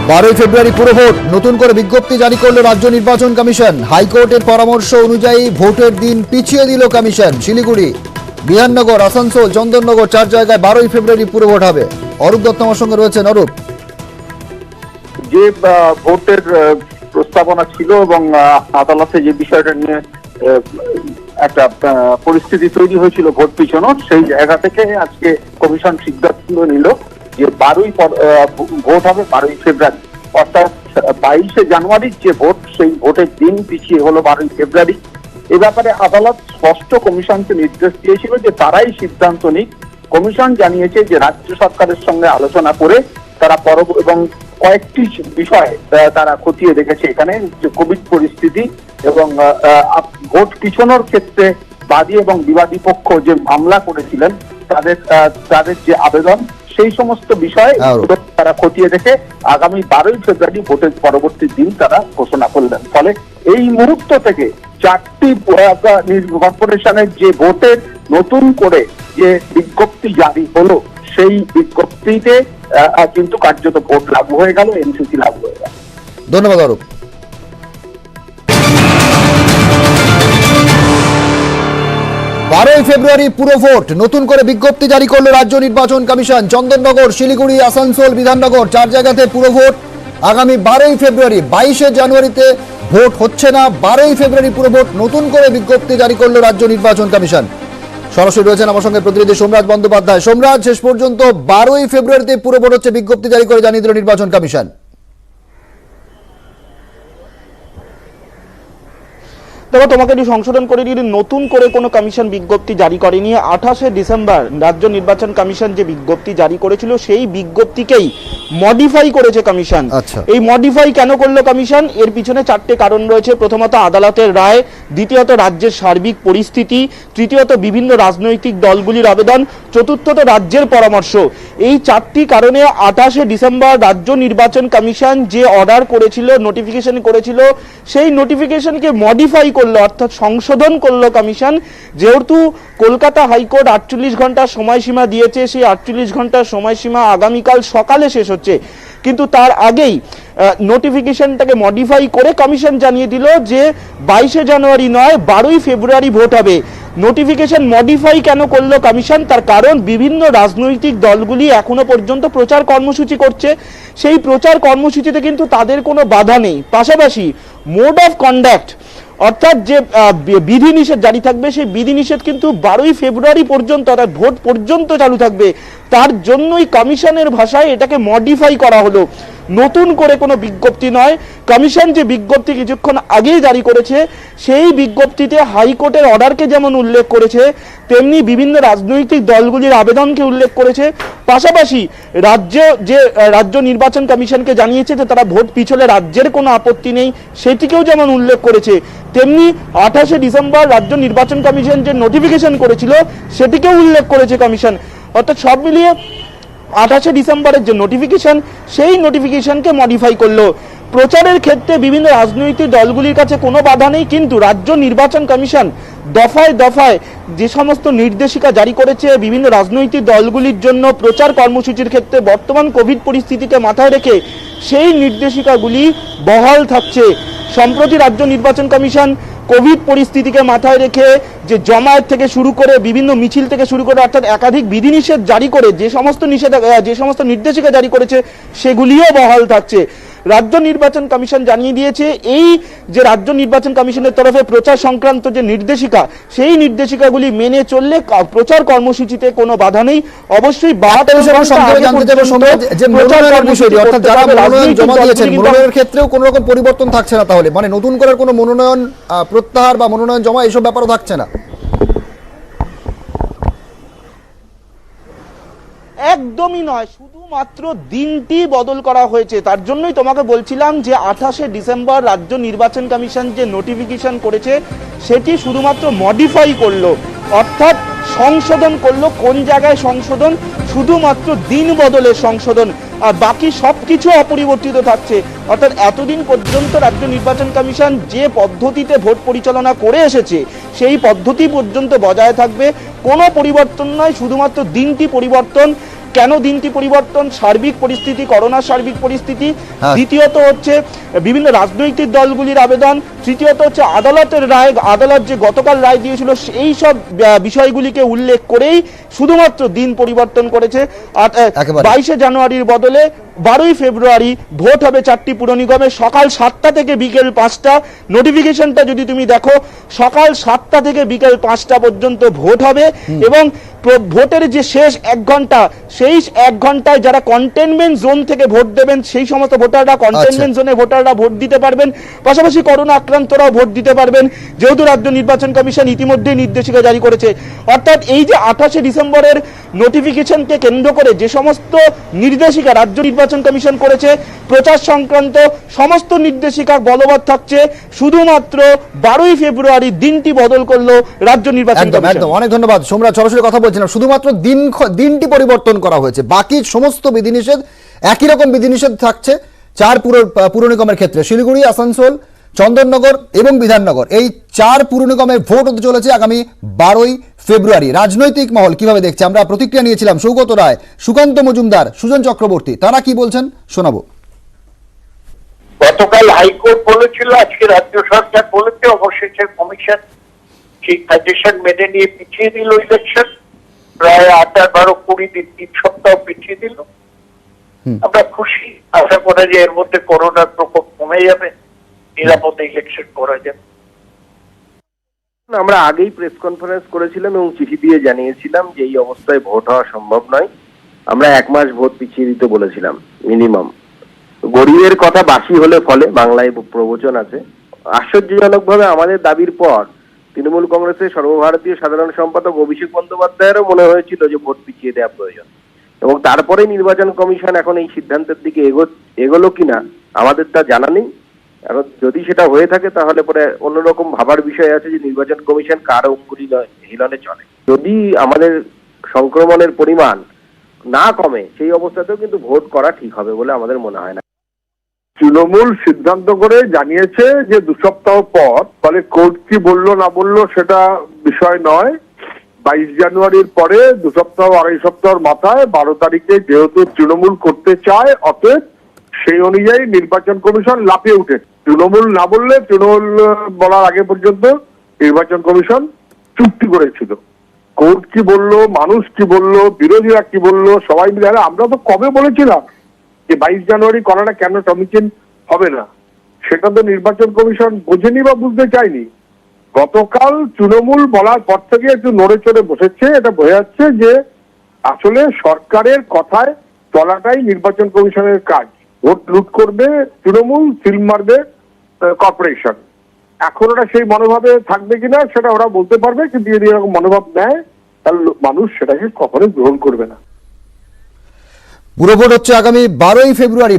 12 ফেব্রুয়ারি পুরো ভোট, নতুন করে বিজ্ঞপ্তি জারি করল রাজ্য নির্বাচন কমিশন। হাইকোর্টের পরামর্শ অনুযায়ী ভোটের দিন পিছিয়ে দিল কমিশন। শিলিগুড়ি, বিধাননগর, আসানসোল, চন্দননগর 4 জায়গায় 12 ফেব্রুয়ারি পুরো ভোট হবে। অরূপ দত্ত আমার সঙ্গে রয়েছেন। অরূপ, যে ভোটের প্রস্তাবনা ছিল এবং আদালতে যে বিষয়টা নিয়ে একটা পরিস্থিতি তৈরি হয়েছিল ভোট পিছনোর, সেই জায়গা থেকে আজকে কমিশন সিদ্ধান্ত নিল যে 12ই ভোট হবে 12ই ফেব্রুয়ারি, অর্থাৎ 22শে জানুয়ারির যে ভোট সেই ভোটের দিন পিছিয়ে হলো 12ই ফেব্রুয়ারি। এ ব্যাপারে আদালত স্পষ্ট কমিশনকে নির্দেশ দিয়েছিল যে তারাই সিদ্ধান্ত নিক। কমিশন জানিয়েছে যে রাজ্য সরকারের সঙ্গে আলোচনা করে তারা এবং কয়েকটি বিষয় তারা খতিয়ে দেখেছে এখানে, যে কোভিড পরিস্থিতি এবং ভোট পিছনোর ক্ষেত্রে বাদী এবং বিবাদী পক্ষ যে মামলা করেছিলেন তাদের যে আবেদন, সেই সমস্ত বিষয় তারা খতিয়ে দেখে আগামী 12ই ফেব্রুয়ারি ভোটের পরবর্তী দিন তারা ঘোষণা করলেন। ফলে এই মুহূর্ত থেকে 4টি কর্পোরেশনের যে ভোটের নতুন করে যে বিজ্ঞপ্তি জারি হলো, সেই বিজ্ঞপ্তিতে কিন্তু কার্যত ভোট লাগু হয়ে গেল, এনসিসি লাগু হয়ে গেল। ধন্যবাদ অরূপ। 12ই ফেব্রুয়ারি পুরো ভোট, নতুন করে বিজ্ঞপ্তি জারি করল রাজ্য নির্বাচন কমিশন। চন্দননগর, শিলিগুড়ি, আসানসোল, বিধাননগর 4 জায়গাতে পুরো ভোট আগামী 12ই ফেব্রুয়ারি। 22শে জানুয়ারিতে ভোট হচ্ছে না, 12ই ফেব্রুয়ারি পুরো ভোট, নতুন করে বিজ্ঞপ্তি জারি করল রাজ্য নির্বাচন কমিশন। সরাসরি রয়েছেন আমার সঙ্গে প্রতিনিধি সোমরাজ বন্দ্যোপাধ্যায়। সোমরাজ, শেষ পর্যন্ত 12ই ফেব্রুয়ারিতে পুরো ভোট হচ্ছে, বিজ্ঞপ্তি জারি করে জানিয়ে দিল নির্বাচন কমিশন। তবে তোমাকে একটু সংশোধন করে দিই, নতুন করে কোনো কমিশন বিজ্ঞপ্তি জারি করেনি। 28শে ডিসেম্বর রাজ্য নির্বাচন কমিশন যে বিজ্ঞপ্তি জারি করেছিল সেই বিজ্ঞপ্তিকেই মডিফাই করেছে কমিশন। এই মডিফাই কেন করলো কমিশন? এর পিছনে 4টে কারণ রয়েছে। প্রথমত আদালতের রায়, দ্বিতীয়ত রাজ্যের সার্বিক পরিস্থিতি, তৃতীয়ত বিভিন্ন রাজনৈতিক দলগুলির আবেদন, চতুর্থত রাজ্যের পরামর্শ। এই 4টি কারণে 28শে ডিসেম্বর রাজ্য নির্বাচন কমিশন যে অর্ডার করেছিল, নোটিফিকেশন করেছিল, সেই নোটিফিকেশনকে মডিফাই করলো, অর্থাৎ সংশোধন করলো কমিশন। যেহেতু কলকাতা হাইকোর্ট 48 ঘন্টার সময়সীমা দিয়েছে, সেই 48 ঘন্টার সময়সীমা আগামীকাল সকালে শেষ হচ্ছে, কিন্তু তার আগেই নোটিফিকেশনটাকে মডিফাই করে কমিশন জানিয়ে দিল যে 22শে জানুয়ারি নয় 12ই ফেব্রুয়ারি ভোট হবে। নোটিফিকেশন মডিফাই কেন করলো কমিশন? তার কারণ বিভিন্ন রাজনৈতিক দলগুলি এখনো পর্যন্ত প্রচার কর্মসূচি করছে, সেই প্রচার কর্মসূচিতে কিন্তু তাদের কোনো বাধা নেই। পাশাপাশি মোড অফ কন্ডাক্ট, অর্থাৎ যে বিধিনিষেধ জারি থাকবে, সেই বিধিনিষেধ কিন্তু 12ই ফেব্রুয়ারি পর্যন্ত, অর্থাৎ ভোট পর্যন্ত চালু থাকবে। তার জন্যই কমিশনের ভাষায় এটাকে মডিফাই করা হলো, নতুন করে কোনো বিজ্ঞপ্তি নয়। কমিশন যে বিজ্ঞপ্তি কিছুক্ষণ আগেই জারি করেছে, সেই বিজ্ঞপ্তিতে হাইকোর্টের অর্ডারকে যেমন উল্লেখ করেছে, তেমনি বিভিন্ন রাজনৈতিক দলগুলির আবেদনকে উল্লেখ করেছে। পাশাপাশি রাজ্য নির্বাচন কমিশনকে জানিয়েছে যে তারা ভোট পিছলে রাজ্যের কোনো আপত্তি নেই, সেটিকেও যেমন উল্লেখ করেছে, তেমনি 28শে ডিসেম্বর রাজ্য নির্বাচন কমিশন যে নোটিফিকেশন করেছিল সেটিকেও উল্লেখ করেছে কমিশন। অর্থাৎ সব মিলিয়ে 28শে ডিসেম্বরের যে নোটিফিকেশন, সেই নোটিফিকেশনকে মডিফাই করলো। প্রচারের ক্ষেত্রে বিভিন্ন রাজনৈতিক দলগুলির কাছে কোনো বাধা নেই, কিন্তু রাজ্য নির্বাচন কমিশন দফায় দফায় যে সমস্ত নির্দেশিকা জারি করেছে বিভিন্ন রাজনৈতিক দলগুলির জন্য প্রচার কর্মসূচির ক্ষেত্রে বর্তমান কোভিড পরিস্থিতিকে মাথায় রেখে, সেই নির্দেশিকাগুলি বহাল থাকছে। সম্প্রতি রাজ্য নির্বাচন কমিশন কোভিড পরিস্থিতিকে মাথায় রেখে যে জমায়েত থেকে শুরু করে বিভিন্ন মিছিল থেকে শুরু করে, অর্থাৎ একাধিক বিধিনিষেধ জারি করে যে সমস্ত নির্দেশিকা জারি করেছে, সেগুলিও বহাল থাকছে। রাজ্য নির্বাচন কমিশন জানিয়ে দিয়েছে এই যে রাজ্য নির্বাচন কমিশনের তরফে প্রচার সংক্রান্ত যে নির্দেশিকা, সেই নির্দেশিকাগুলি মেনে চললে প্রচার কর্মসূচিতে কোনো বাধা নেই। অবশ্যই মনোনয়নের ক্ষেত্রেও কোনো রকম পরিবর্তন থাকছে না, তাহলে মানে নতুন করে কোনো মনোনয়ন প্রত্যাহার বা মনোনয়ন জমা এসব ব্যাপারও থাকছে না? একদমই নয়, শুধুমাত্র দিনটি বদল করা হয়েছে। তার জন্যই তোমাকে বলছিলাম যে 28শে ডিসেম্বর রাজ্য নির্বাচন কমিশন যে নোটিফিকেশন করেছে সেটি শুধুমাত্র মডিফাই করলো, অর্থাৎ সংশোধন করলো। কোন জায়গায় সংশোধন? শুধুমাত্র দিন বদলের সংশোধন, আর বাকি সবকিছু অপরিবর্তিত থাকছে। অর্থাৎ এতদিন পর্যন্ত রাজ্য নির্বাচন কমিশন যে পদ্ধতিতে ভোট পরিচালনা করে এসেছে, সেই পদ্ধতি পর্যন্ত বজায় থাকবে, কোনো পরিবর্তন নয়, শুধুমাত্র দিনটি পরিবর্তন। কেন দিনটি পরিবর্তন? সার্বিক পরিস্থিতি, করোনার সার্বিক পরিস্থিতি, হ্যাঁ। দ্বিতীয়ত হচ্ছে বিভিন্ন রাজনৈতিক দলগুলির আবেদন, তৃতীয়ত হচ্ছে আদালতের রায়, আদালত যে গতকাল রায় দিয়েছিল সেই সব বিষয়গুলিকে উল্লেখ করেই শুধুমাত্র দিন পরিবর্তন করেছে। একেবারে। 22শে জানুয়ারির বদলে 12ই ফেব্রুয়ারি ভোট হবে 4টি পুর নিগমে, সকাল 7টা থেকে বিকেল 5টা। নোটিফিকেশনটা যদি তুমি দেখো, সকাল 7টা থেকে বিকেল 5টা পর্যন্ত ভোট হবে এবং ভোটের যে শেষ 1 ঘন্টা, সেই 1 ঘন্টায় যারা কন্টেনমেন্ট জোন থেকে ভোট দেবেন সেই সমস্ত ভোটাররা কন্টেনমেন্ট জোনে ভোটাররা ভোট দিতে পারবেন, পাশাপাশি করোনা আক্রান্তরাও ভোট দিতে পারবেন, যেহেতু রাজ্য নির্বাচন কমিশন ইতিমধ্যেই নির্দেশিকা জারি করেছে। অর্থাৎ এই যে 28শে ডিসেম্বরের নোটিফিকেশনকে কেন্দ্র করে যে সমস্ত নির্দেশিকা রাজ্য নির্বাচন কমিশন করেছে, প্রচার সংক্রান্ত সমস্ত নির্দেশিকা বলবৎ থাকছে। শুধুমাত্র 12ই ফেব্রুয়ারি দিনটি বদল করলো রাজ্য নির্বাচন একদম কমিশন। একদম, অনেক ধন্যবাদ সোমরাজ। সরাসরি কথা বলছিলাম, শুধুমাত্র দিনটি পরিবর্তন করা হয়েছে, বাকি সমস্ত বিধিনিষেধ একই রকম বিধিনিষেধ থাকছে 4 পুর নিগমের ক্ষেত্রে। শিলিগুড়ি, আসানসোল, চন্দননগর এবং বিধাননগর, এই 4 পুর নিগমের ভোট হতে চলেছে আগামী 12ই ফেব্রুয়ারি। রাজনৈতিক মহল কিভাবে দেখছে, আমরা প্রতিক্রিয়া নিয়েছিলাম সৌগত রায়, সুকান্ত মজুমদার, সুজন চক্রবর্তী, তারা কি বলছেন শোনাবো। গতকাল হাইকোর্ট বলেছিল, আজকে রাজ্য সরকার বলেছে, অবশেষে কমিশন সেই সাজেশন মেনে নিয়ে পিছিয়ে দিল ইলেকশন, প্রায় 8-12-20 দিন, 3 সপ্তাহ পিছিয়ে দিল। আমরা খুশি, আশা করা যায় এর মধ্যে করোনার প্রকোপ কমে যাবে, নিরাপদে ইলেকশন করা যাবে। আমরা আগেই প্রেস কনফারেন্স করেছিলাম এবং চিঠি দিয়ে জানিয়েছিলাম যে এই অবস্থায় ভোট হওয়া সম্ভব নয়। আমরা 1 মাস ভোট পিছিয়ে দিতে বলেছিলাম মিনিমাম। গরিবের কথা বাসি হলে ফলে, বাংলায় প্রবচন আছে। আশ্চর্যজনকভাবে আমাদের দাবির পর তৃণমূল কংগ্রেসের সর্বভারতীয় সাধারণ সম্পাদক অভিষেক বন্দ্যোপাধ্যায়েরও মনে হয়েছিল যে ভোট পিছিয়ে দেওয়া প্রয়োজন, এবং তারপরে নির্বাচন কমিশন এখন এই সিদ্ধান্তের দিকে এগোলো কিনা আমাদের তা জানা নেই। এখন যদি সেটা হয়ে থাকে তাহলে পরে অন্যরকম ভাবার বিষয় আছে যে নির্বাচন কমিশন কার অঙ্গুলি হিলনে চলে। যদি আমাদের সংক্রমণের পরিমাণ না কমে সেই অবস্থাতেও কিন্তু ভোট করা ঠিক হবে বলে আমাদের মনে হয় না। তৃণমূল সিদ্ধান্ত করে জানিয়েছে যে 2 সপ্তাহ পর, ফলে কোর্ট কি বললো না বললো সেটা বিষয় নয়। 22 জানুয়ারির পরে 2 সপ্তাহ 2.5 সপ্তাহের মাথায় 12 তারিখে যেহেতু তৃণমূল করতে চায়, অতএব সেই অনুযায়ী নির্বাচন কমিশন লাফিয়ে উঠেছে। তৃণমূল না বললে, তৃণমূল বলার আগে পর্যন্ত নির্বাচন কমিশন চুক্তি করেছিল। কোর্ট কি বললো, মানুষ কি বললো, বিরোধীরা কি বললো, সবাই মিলে, আরে আমরা তো কবে বলেছিলাম যে 22 জানুয়ারি করাটা কেন সমীচীন হবে না, সেটা তো নির্বাচন কমিশন বোঝেনি বা বুঝতে চায়নি। গতকাল তৃণমূল বলার পর থেকে একটু নড়ে চড়ে বসেছে, এটা বোঝা যাচ্ছে যে আসলে সরকারের কথায় চলাটাই নির্বাচন কমিশনের কাজ। ভোট লুট করবে তৃণমূল, সিল মারবে কর্পোরেশন। এখন ওরা সেই মনোভাবে থাকবে কিনা সেটা ওরা বলতে পারবে, কিন্তু যদি এরকম মনোভাব নেয় তাহলে মানুষ সেটাকে কখনোই গ্রহণ করবে না। পুরো ভোট হচ্ছে আগামী 12ই ফেব্রুয়ারি।